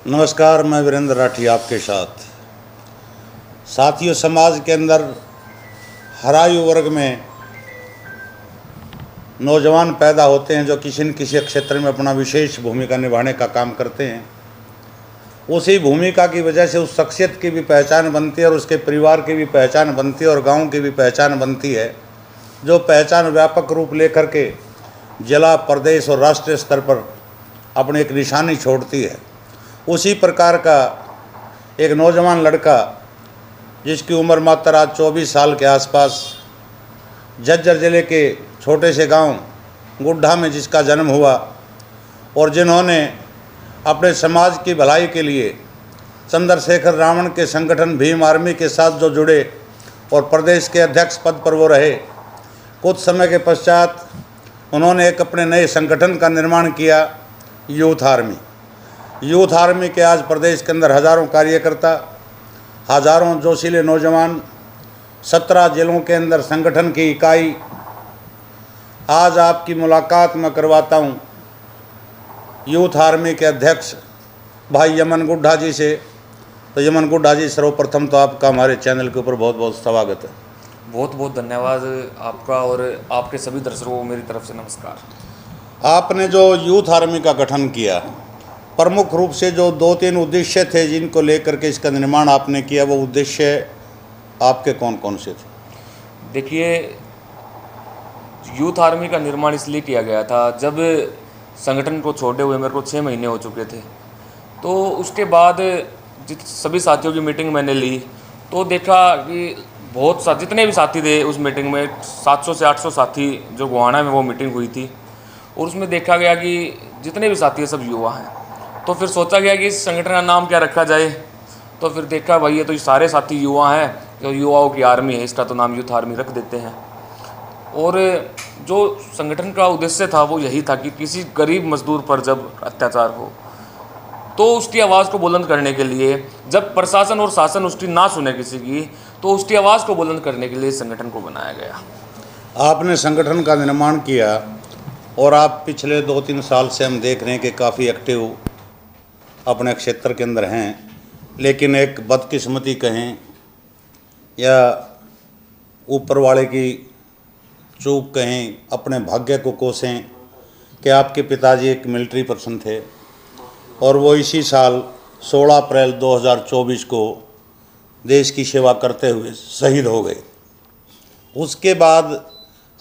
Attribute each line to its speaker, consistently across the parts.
Speaker 1: नमस्कार, मैं वीरेंद्र राठी आपके साथ। साथियों, समाज के अंदर हर आयु वर्ग में नौजवान पैदा होते हैं जो किसी न किसी क्षेत्र में अपना विशेष भूमिका निभाने का काम करते हैं। उसी भूमिका की वजह से उस शख्सियत की भी पहचान बनती है और उसके परिवार की भी पहचान बनती है और गांव की भी पहचान बनती है, जो पहचान व्यापक रूप लेकर के जिला, प्रदेश और राष्ट्रीय स्तर पर अपनी एक निशानी छोड़ती है। उसी प्रकार का एक नौजवान लड़का जिसकी उम्र मात्र आज 24 साल के आसपास, झज्जर जिले के छोटे से गांव गुड्ढा में जिसका जन्म हुआ और जिन्होंने अपने समाज की भलाई के लिए चंद्रशेखर रावण के संगठन भीम आर्मी के साथ जो जुड़े और प्रदेश के अध्यक्ष पद पर वो रहे। कुछ समय के पश्चात उन्होंने एक अपने नए संगठन का निर्माण किया, यूथ आर्मी। यूथ आर्मी के आज प्रदेश के अंदर हज़ारों कार्यकर्ता, हज़ारों जोशीले नौजवान, 17 जिलों के अंदर संगठन की इकाई। आज आपकी मुलाकात मैं करवाता हूं यूथ आर्मी के अध्यक्ष भाई यमन गुड्ढा जी से। तो यमन गुड्ढा जी, सर्वप्रथम तो आपका हमारे चैनल के ऊपर बहुत बहुत स्वागत है।
Speaker 2: बहुत बहुत धन्यवाद आपका और आपके सभी दर्शकों को मेरी तरफ से नमस्कार।
Speaker 1: आपने जो यूथ आर्मी का गठन किया, प्रमुख रूप से जो 2-3 उद्देश्य थे जिनको लेकर के इसका निर्माण आपने किया, वो उद्देश्य आपके कौन कौन से थे?
Speaker 2: देखिए, यूथ आर्मी का निर्माण इसलिए किया गया था, जब संगठन को छोड़े हुए मेरे को 6 महीने हो चुके थे। तो उसके बाद सभी साथियों की मीटिंग मैंने ली तो देखा कि जितने भी साथी थे उस मीटिंग में 700 से 800 साथी जो गोहाना में वो मीटिंग हुई थी, और उसमें देखा गया कि जितने भी साथी हैं सब युवा हैं। तो फिर सोचा गया कि इस संगठन का नाम क्या रखा जाए। तो फिर देखा भाई ये तो सारे साथी युवा हैं, जो युवाओं की आर्मी है, इसका तो नाम यूथ आर्मी रख देते हैं। और जो संगठन का उद्देश्य था वो यही था कि किसी गरीब मजदूर पर जब अत्याचार हो तो उसकी आवाज़ को बुलंद करने के लिए, जब प्रशासन और शासन उसकी ना सुने किसी की, तो उसकी आवाज़ को बुलंद करने के लिए इस संगठन को बनाया गया।
Speaker 1: आपने संगठन का निर्माण किया और आप पिछले 2-3 साल से हम देख रहे हैं कि काफ़ी एक्टिव अपने क्षेत्र के अंदर हैं। लेकिन एक बदकिस्मती कहें या ऊपर वाले की चूक कहें, अपने भाग्य को कोसें कि आपके पिताजी एक मिलिट्री पर्सन थे और वो इसी साल 16 अप्रैल 2024 को देश की सेवा करते हुए शहीद हो गए। उसके बाद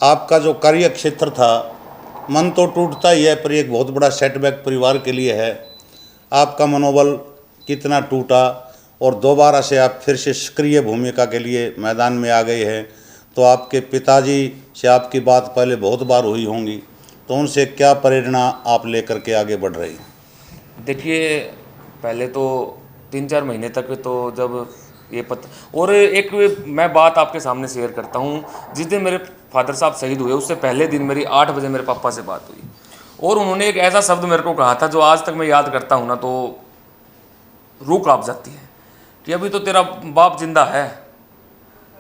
Speaker 1: आपका जो कार्य क्षेत्र था, मन तो टूटता ही है, पर एक बहुत बड़ा सेटबैक परिवार के लिए है। आपका मनोबल कितना टूटा और दोबारा से आप फिर से सक्रिय भूमिका के लिए मैदान में आ गए हैं। तो आपके पिताजी से आपकी बात पहले बहुत बार हुई होंगी, तो उनसे क्या प्रेरणा आप लेकर के आगे बढ़ रही हैं?
Speaker 2: देखिए, पहले तो 3-4 महीने तक तो जब ये और एक मैं बात आपके सामने शेयर करता हूँ। जिस दिन मेरे फादर साहब शहीद हुए उससे पहले दिन मेरी 8 बजे मेरे पापा से बात हुई और उन्होंने एक ऐसा शब्द मेरे को कहा था जो आज तक मैं याद करता हूँ ना तो रूह कांप जाती है, कि अभी तो तेरा बाप जिंदा है।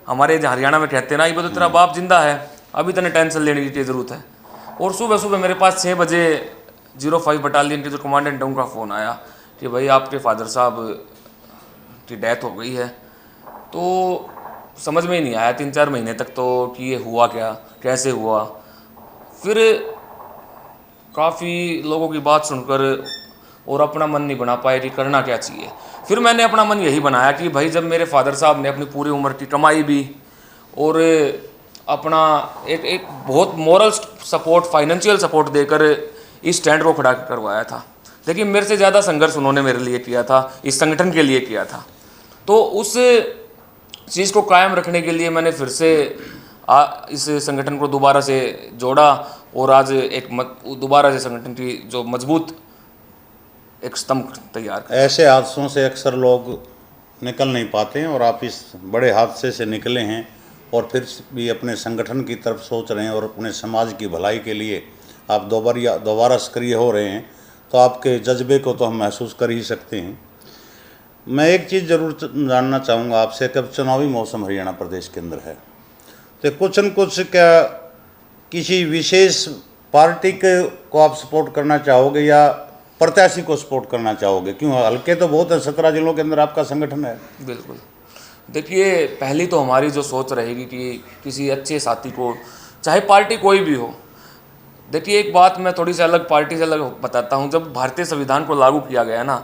Speaker 2: हमारे हरियाणा में कहते हैं ना, अभी तो तेरा बाप जिंदा है, अभी तने टेंशन लेने की ज़रूरत है। और सुबह सुबह मेरे पास 6 बजे 05 बटालियन के जो कमांडेंट है उनका फ़ोन आया कि भाई आपके फादर साहब की डेथ हो गई है। तो समझ में ही नहीं आया 3-4 महीने तक तो कि ये हुआ क्या, कैसे हुआ। फिर काफ़ी लोगों की बात सुनकर और अपना मन नहीं बना पाए कि करना क्या चाहिए। फिर मैंने अपना मन यही बनाया कि भाई जब मेरे फादर साहब ने अपनी पूरी उम्र की कमाई भी और अपना एक बहुत मोरल सपोर्ट, फाइनेंशियल सपोर्ट देकर इस स्टैंड को खड़ा करवाया था, लेकिन मेरे से ज़्यादा संघर्ष उन्होंने मेरे लिए किया था, इस संगठन के लिए किया था। तो उस चीज़ को कायम रखने के लिए मैंने फिर से इस संगठन को दोबारा से जोड़ा और आज एक दोबारा से संगठन की जो मजबूत एक स्तंभ तैयार कर।
Speaker 1: ऐसे हादसों से अक्सर लोग निकल नहीं पाते हैं और आप इस बड़े हादसे से निकले हैं और फिर भी अपने संगठन की तरफ सोच रहे हैं और अपने समाज की भलाई के लिए आप दोबारा सक्रिय हो रहे हैं, तो आपके जज्बे को तो हम महसूस कर ही सकते हैं। मैं एक चीज़ ज़रूर जानना चाहूँगा आपसे, कब चुनावी मौसम हरियाणा प्रदेश के अंदर है, तो कुछ न कुछ क्या किसी विशेष पार्टी को आप सपोर्ट करना चाहोगे या प्रत्याशी को सपोर्ट करना चाहोगे? क्यों, हल्के तो बहुत है, 17 जिलों के अंदर आपका संगठन है।
Speaker 2: बिल्कुल। देखिए, पहली तो हमारी जो सोच रहेगी कि किसी अच्छे साथी को, चाहे पार्टी कोई भी हो। देखिए, एक बात मैं थोड़ी सी अलग, पार्टी से अलग बताता हूँ। जब भारतीय संविधान को लागू किया गया ना,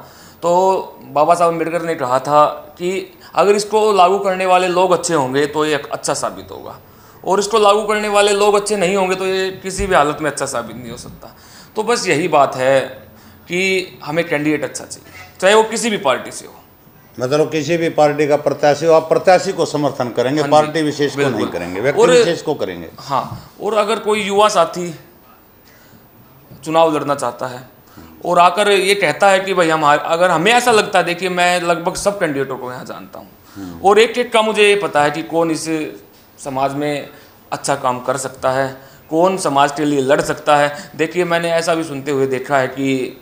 Speaker 2: तो बाबा साहब अम्बेडकर ने कहा था कि अगर इसको लागू करने वाले लोग अच्छे होंगे तो ये अच्छा साबित होगा, और इसको लागू करने वाले लोग अच्छे नहीं होंगे तो ये किसी भी हालत में अच्छा साबित नहीं हो सकता। तो बस यही बात है कि हमें कैंडिडेट अच्छा चाहिए, चाहे वो किसी भी पार्टी से हो।
Speaker 1: मतलब किसी भी पार्टी का प्रत्याशी हो, आप प्रत्याशी को समर्थन करेंगे,
Speaker 2: हाँ जी,
Speaker 1: पार्टी विशेष को
Speaker 2: बिल्कुल।
Speaker 1: नहीं करेंगे, व्यक्ति
Speaker 2: और
Speaker 1: विशेष को करेंगे।
Speaker 2: हाँ, और अगर कोई युवा साथी चुनाव लड़ना चाहता है और आकर ये कहता है कि भाई अगर हमें ऐसा लगता है, देखिए मैं लगभग सब कैंडिडेटों को यहाँ जानता हूँ और एक एक का मुझे ये पता है कि कौन इस समाज में अच्छा काम कर सकता है, कौन समाज के लिए लड़ सकता है। देखिए, मैंने ऐसा भी सुनते हुए देखा है कि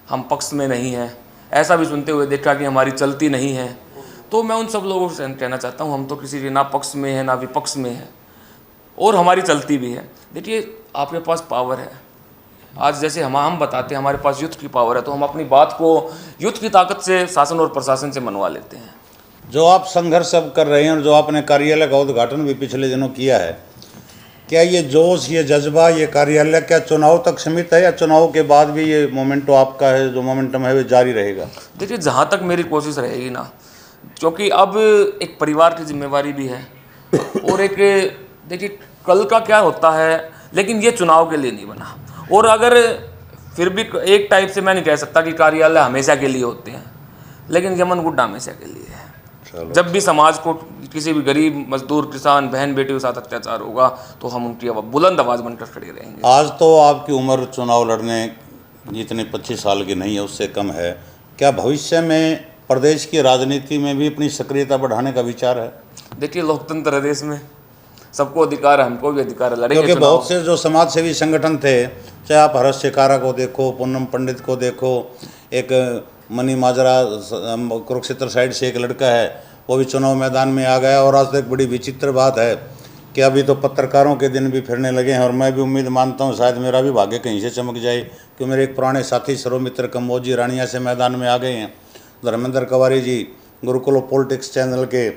Speaker 2: हम पक्ष में नहीं हैं, ऐसा भी सुनते हुए देखा कि हमारी चलती नहीं है। तो मैं उन सब लोगों से कहना चाहता हूँ, हम तो किसी के ना पक्ष में है ना विपक्ष में है, और हमारी चलती भी है। देखिए, आपके पास पावर है, आज जैसे हम बताते हैं हमारे पास युद्ध की पावर है, तो हम अपनी बात को युद्ध की ताकत से शासन और प्रशासन से मनवा लेते हैं।
Speaker 1: जो आप संघर्ष अब कर रहे हैं और जो आपने कार्यालय का उद्घाटन भी पिछले दिनों किया है, क्या ये जोश, ये जज्बा, ये कार्यालय क्या चुनाव तक सीमित है या चुनाव के बाद भी ये मोमेंटो आपका है, जो मोमेंटम है वो जारी रहेगा?
Speaker 2: देखिए, जहाँ तक मेरी कोशिश रहेगी ना, क्योंकि अब एक परिवार की जिम्मेवारी भी है और एक, देखिए कल का क्या होता है, लेकिन ये चुनाव के लिए नहीं बना। और अगर फिर भी एक टाइप से मैं नहीं कह सकता कि कार्यालय हमेशा के लिए होते हैं, लेकिन यमन गुड्डा हमेशा के लिए है। जब भी समाज को किसी भी गरीब, मजदूर, किसान, बहन बेटी के साथ अत्याचार होगा तो हम उनकी बुलंद आवाज़ बनकर खड़े रहेंगे।
Speaker 1: आज तो आपकी उम्र चुनाव लड़ने जितने 25 साल की नहीं है, उससे कम है। क्या भविष्य में प्रदेश की राजनीति में भी अपनी सक्रियता बढ़ाने का विचार है?
Speaker 2: देखिए, लोकतंत्र है देश में, सबको अधिकार है, हमको भी अधिकार है, लड़ेंगे।
Speaker 1: क्योंकि बहुत से जो समाज सेवी संगठन थे, चाहे आप हर्ष शिकारा को देखो, पूनम पंडित को देखो, एक मनी माजरा कुरुक्षेत्र साइड से एक लड़का है, वो भी चुनाव मैदान में आ गया। और आज तक बड़ी विचित्र बात है कि अभी तो पत्रकारों के दिन भी फिरने लगे हैं, और मैं भी उम्मीद मानता हूँ शायद मेरा भी भाग्य कहीं से चमक जाए, कि मेरे एक पुराने साथी सर्वमित्र कम्बोजी रानिया से मैदान में आ गए हैं। धर्मेंद्र कवारी जी गुरुकुल पॉलिटिक्स चैनल के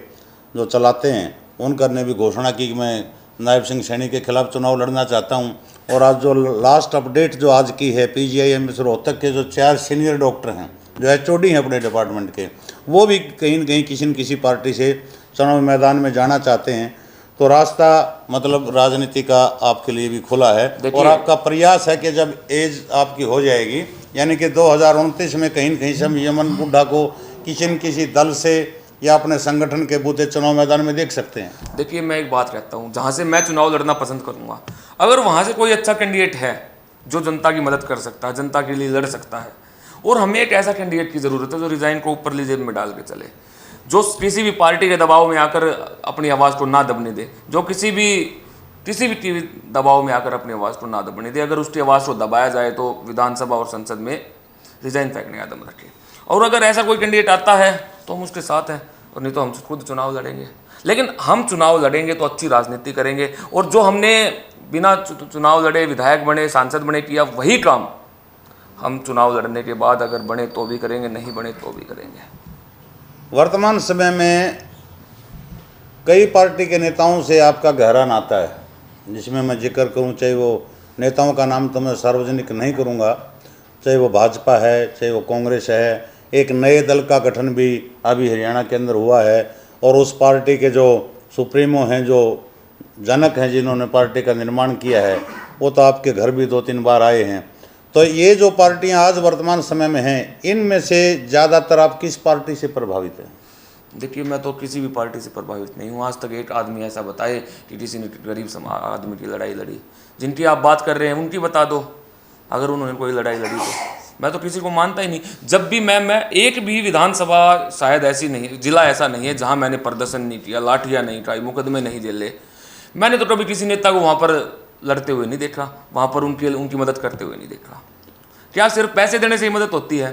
Speaker 1: जो चलाते हैं, उनकर ने भी घोषणा की कि मैं नायब सिंह सैनी के खिलाफ चुनाव लड़ना चाहता हूं। और आज जो लास्ट अपडेट जो आज की है, PGIM रोहतक के जो 4 सीनियर डॉक्टर हैं, जो HOD हैं अपने डिपार्टमेंट के, वो भी कहीं न कहीं किसी न किसी पार्टी से चुनाव मैदान में जाना चाहते हैं। तो रास्ता मतलब राजनीति का आपके लिए भी खुला है, और आपका प्रयास है कि जब एज आपकी हो जाएगी, यानी कि 2029 में कहीं न कहीं से हम यमन बुड्ढा को किसी न किसी दल से या अपने संगठन के बूते चुनाव मैदान में देख सकते हैं।
Speaker 2: देखिए, मैं एक बात कहता हूँ, जहाँ से मैं चुनाव लड़ना पसंद करूँगा, अगर वहाँ से कोई अच्छा कैंडिडेट है जो जनता की मदद कर सकता है, जनता के लिए लड़ सकता है, और हमें एक ऐसा कैंडिडेट की ज़रूरत है जो रिज़ाइन को ऊपर जेब में डाल के चले, जो किसी भी पार्टी के दबाव में आकर अपनी आवाज़ को ना दबने दे, जो किसी भी दबाव में आकर अपनी आवाज़ को ना दबने दे। अगर उसकी आवाज़ को दबाया जाए तो विधानसभा और संसद में रिज़ाइन फेंकने का दम रखे। और अगर ऐसा कोई कैंडिडेट आता है तो हम उसके साथ हैं, और नहीं तो हम खुद चुनाव लड़ेंगे। लेकिन हम चुनाव लड़ेंगे तो अच्छी राजनीति करेंगे, और जो हमने बिना चुनाव लड़े विधायक बने, सांसद बने किया, वही काम हम चुनाव लड़ने के बाद अगर बने तो भी करेंगे, नहीं बने तो भी करेंगे।
Speaker 1: वर्तमान समय में कई पार्टी के नेताओं से आपका गहरा नाता है, जिसमें मैं जिक्र करूं, चाहे वो नेताओं का नाम तो मैं सार्वजनिक नहीं करूंगा, चाहे वो भाजपा है, चाहे वो कांग्रेस है। एक नए दल का गठन भी अभी हरियाणा के अंदर हुआ है, और उस पार्टी के जो सुप्रीमो हैं, जो जनक हैं, जिन्होंने पार्टी का निर्माण किया है, वो तो आपके घर भी 2-3 बार आए हैं। तो ये जो पार्टियां आज वर्तमान समय में हैं, इनमें से ज़्यादातर आप किस पार्टी से प्रभावित हैं?
Speaker 2: देखिए, मैं तो किसी भी पार्टी से प्रभावित नहीं हूँ। आज तक एक आदमी ऐसा बताए कि किसी ने गरीब आदमी की लड़ाई लड़ी। जिनकी आप बात कर रहे हैं उनकी बता दो, अगर उन्होंने कोई लड़ाई लड़ी तो। मैं तो किसी को मानता ही नहीं। जब भी मैं एक भी विधानसभा शायद ऐसी नहीं, जिला ऐसा नहीं है जहाँ मैंने प्रदर्शन नहीं किया, लाठियाँ नहीं उठाई, मुकदमे नहीं झेले। मैंने तो कभी किसी नेता को वहाँ पर लड़ते हुए नहीं देखा, वहाँ पर उनकी मदद करते हुए नहीं देखा। क्या सिर्फ पैसे देने से ही मदद होती है?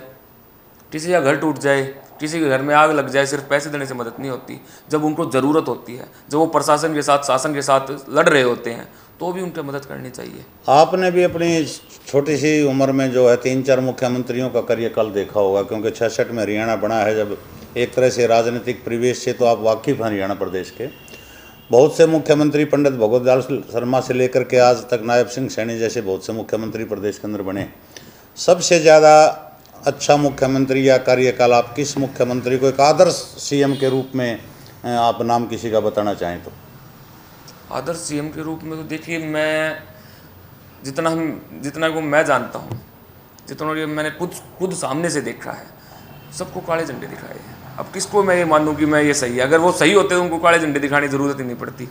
Speaker 2: किसी का घर टूट जाए, किसी के घर में आग लग जाए, सिर्फ पैसे देने से मदद नहीं होती। जब उनको ज़रूरत होती है, जब वो प्रशासन के साथ, शासन के साथ लड़ रहे होते हैं, तो भी उनकी मदद करनी चाहिए।
Speaker 1: आपने भी अपनी छोटी सी उम्र में जो है 3-4 मुख्यमंत्रियों का कार्यकाल देखा होगा, क्योंकि 66 में हरियाणा बना है जब एक तरह से राजनीतिक परिवेश से, तो आप वाकिफ़ हैं हरियाणा प्रदेश के। बहुत से मुख्यमंत्री पंडित भगवत लाल शर्मा से लेकर के आज तक नायब सिंह सैनी जैसे बहुत से मुख्यमंत्री प्रदेश के अंदर बने। सबसे ज़्यादा अच्छा मुख्यमंत्री या कार्यकाल आप किस मुख्यमंत्री को एक आदर्श सीएम के रूप में आप नाम किसी का बताना चाहें तो?
Speaker 2: आदर्श सीएम के रूप में तो देखिए, मैं जितना को मैं जानता हूँ, जितना ये मैंने खुद सामने से देखा है, सबको काले झंडे दिखाए हैं। अब किसको मैं ये मानूं कि मैं ये सही है? अगर वो सही होते तो उनको काले झंडे दिखाने की ज़रूरत ही नहीं पड़ती।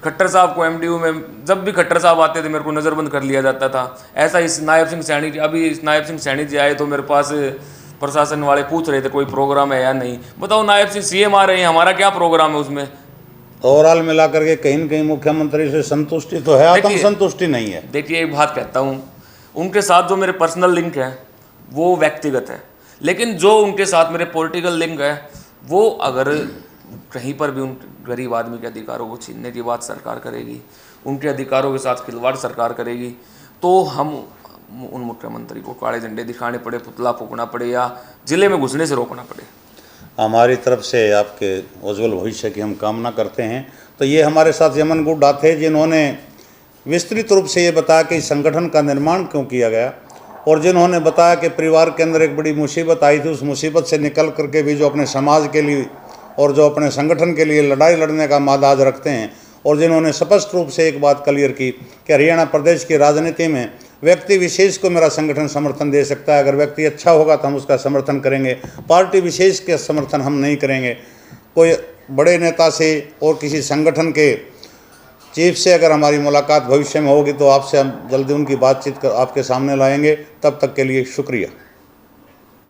Speaker 2: खट्टर साहब को एमडीयू में जब भी खट्टर साहब आते थे मेरे को नज़रबंद कर लिया जाता था। ऐसा इस नायब सिंह सैनी, अभी इस नायब सिंह सैनी जी आए तो मेरे पास प्रशासन वाले पूछ रहे थे कोई प्रोग्राम है या नहीं। बताओ, नायब सिंह सीएम आ रहे हैं, हमारा क्या प्रोग्राम है उसमें?
Speaker 1: ओवरऑल मिलाकर के कहीं न कहीं मुख्यमंत्री से संतुष्टि तो है, आत्मसंतुष्टि नहीं है।
Speaker 2: देखिए, एक बात कहता हूँ, उनके साथ जो मेरे पर्सनल लिंक है वो व्यक्तिगत है, लेकिन जो उनके साथ मेरे पॉलिटिकल लिंक है वो अगर कहीं पर भी उन गरीब आदमी के अधिकारों को छीनने की बात सरकार करेगी, उनके अधिकारों के साथ खिलवाड़ सरकार करेगी, तो हम उन मुख्यमंत्री को काले झंडे दिखाने पड़े, पुतला फूकना पड़े या जिले में घुसने से रोकना पड़े।
Speaker 1: हमारी तरफ से आपके उज्ज्वल भविष्य की हम कामना करते हैं। तो ये हमारे साथ यमन गुड्डा थे, जिन्होंने विस्तृत रूप से ये बताया कि संगठन का निर्माण क्यों किया गया, और जिन्होंने बताया कि परिवार के अंदर एक बड़ी मुसीबत आई थी, उस मुसीबत से निकल करके भी जो अपने समाज के लिए और जो अपने संगठन के लिए लड़ाई लड़ने का मादाज रखते हैं, और जिन्होंने स्पष्ट रूप से एक बात क्लियर की कि हरियाणा प्रदेश की राजनीति में व्यक्ति विशेष को मेरा संगठन समर्थन दे सकता है। अगर व्यक्ति अच्छा होगा तो हम उसका समर्थन करेंगे, पार्टी विशेष के समर्थन हम नहीं करेंगे। कोई बड़े नेता से और किसी संगठन के चीफ से अगर हमारी मुलाकात भविष्य में होगी तो आपसे हम जल्दी उनकी बातचीत कर आपके सामने लाएंगे। तब तक के लिए शुक्रिया।